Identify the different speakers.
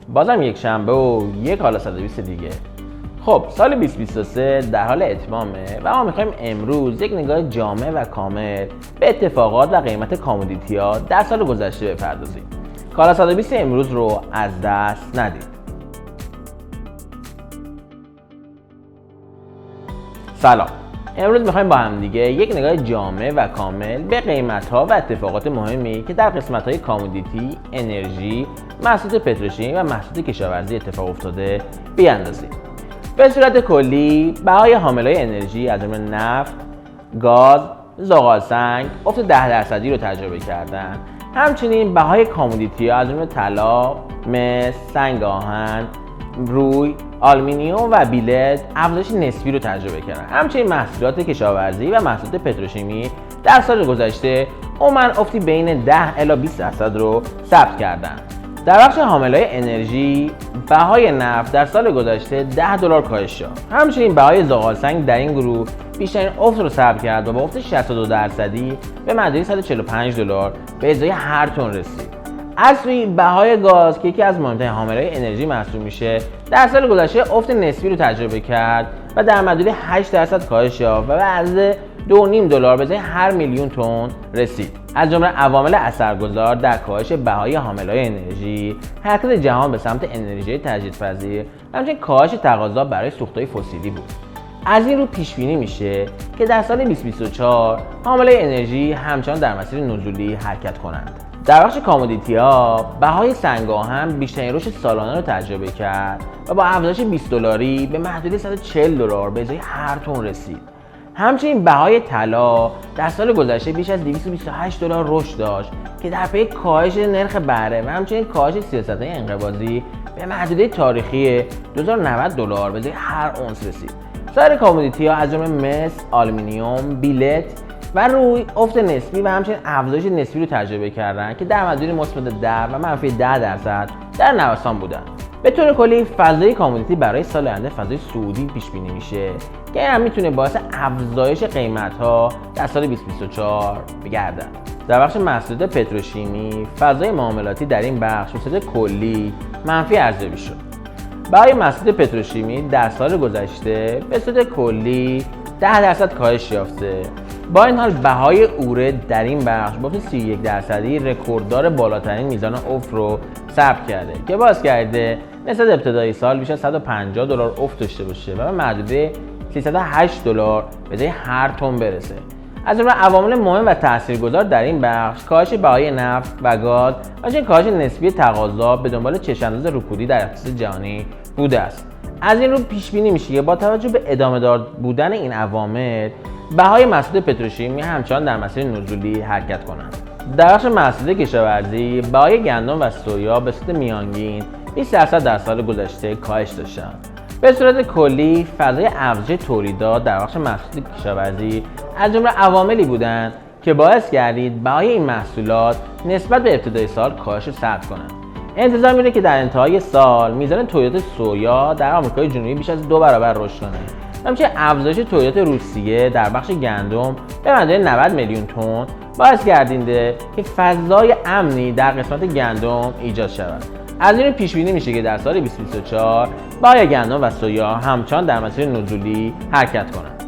Speaker 1: بازم یک شنبه و یک حالا 120 دیگه. خب سال 2023 در حال اتمامه و ما میخوایم امروز یک نگاه جامع و کامل به اتفاقات و قیمت کامودیتی ها در سال گذشته بپردازیم. کالا 120 امروز رو از دست ندید. سلام. امروز میخوایم با هم دیگه یک نگاه جامع و کامل به قیمت ها و اتفاقات مهمی که در قسمت های کامودیتی، انرژی، محصولات پتروشیمی و محصولات کشاورزی اتفاق افتاده بیاندازیم. به صورت کلی بهای حاملهای انرژی از جمله نفت، گاز، زغال سنگ افت 10% رو تجربه کردن. همچنین بهای کامودیتی ها از جمله طلا، مس، سنگ آهن، روی، آلومینیوم و بیلت افزایش نسبی رو تجربه کردن. همچنین محصولات کشاورزی و محصولات پتروشیمی در سال گذشته عموماً افتی بین 10 الی 20% رو ثبت کردند. در بخش حاملهای انرژی بهای نفت در سال گذشته $10 کاهش یافت. همچنین بهای زغال سنگ در این گروه بیشترین افت رو ثبت کرد و با افت 62% به معادل $145 به ازای هر تن رسید. از سوی بهای گاز که یکی از مهمترین حاملهای انرژی محسوب میشه در سال گذشته افت نسبی رو تجربه کرد و در معادل 8% کاهش یافت و به عرض $2.5 به ازای هر میلیون تن رسید. از جمله عوامل اثرگذار در کاهش بهای حاملهای انرژی حرکت جهان به سمت انرژی تجدیدپذیر و همچنین کاهش تقاضا برای سوختهای فسیلی بود. از این رو پیش بینی میشه که در سال 2024 حاملهای انرژی همچنان در مسیر نزولی حرکت کنند. در بخش کامودیتی ها بهای سنگ آهن بیشترین رشد سالانه رو تجربه کرد و با افزایش $20 به محدوده $140 به ازای هر تن رسید. همچنین بهای طلا در سال گذشته بیش از $228 رشد داشت که در پی کاهش نرخ بهره و همچنین کاهش سیاست‌های انقباضی به محدوده تاریخی $2090 به ازای هر اونس رسید. سایر کامودیتی ها از جمله مس، آلومینیوم، بیلت و روی افت نسبی و همچنین افزایش نسبی رو تجربه کردند که در معادل مثبت 10 و منفی 10% در نوسان بودند. به طور کلی فضای کامودیتی برای سال آینده فضای صعودی پیش بینی میشه که این هم میتونه باعث افزایش قیمت ها در سال 2024 بگردد. در بخش محصولات پتروشیمی فضای معاملاتی در این بخش به صورت کلی منفی ارزیابی شد. برای محصولات پتروشیمی در سال گذشته به صورت کلی 10% کاهش یافته. با این حال بهای اوره در این بخش با افت 31% رکورددار بالاترین میزان افت رو ثبت کرده که باعث کرده نسبت ابتدای سال بیش از $150 افت داشته باشه و به معدوده $308 به ازای هر تن برسه. از جمله عوامل مهم و تاثیرگذار در این بخش کاهش بهای نفت و گاز و همچنین کاهش نسبی تقاضا به دنبال چشم‌انداز رکودی در اقتصاد جهانی بوده است. از این رو پیش بینی میشه که با توجه به ادامه دار بودن این عوامل بهای محصولات پتروشیمی همچنان در مسیر نزولی حرکت کنند. در بخش محصولات کشاورزی بهای گندم و سویا به صورت میانگین 20% در سال گذشته کاهش داشتند. به صورت کلی فضای افزایش تولیدات در بخش محصولات کشاورزی از جمله عواملی بودند که باعث گردید بهای این محصولات نسبت به ابتدای سال کاهش را ثبت کنند. انتظار میره که در انتهای سال میزان تولید سویا در آمریکای جنوبی بیش از 2 برابر رشد کنه. همچنین افزایش تولید روسیه در بخش گندم به معادل 90 میلیون تن باعث گردیده که فضای امنی در قسمت گندم ایجاد شود. از این پیش بینی میشه که در سال 2024 بهای گندم و سویا همچنان در مسیر نزولی حرکت کنند.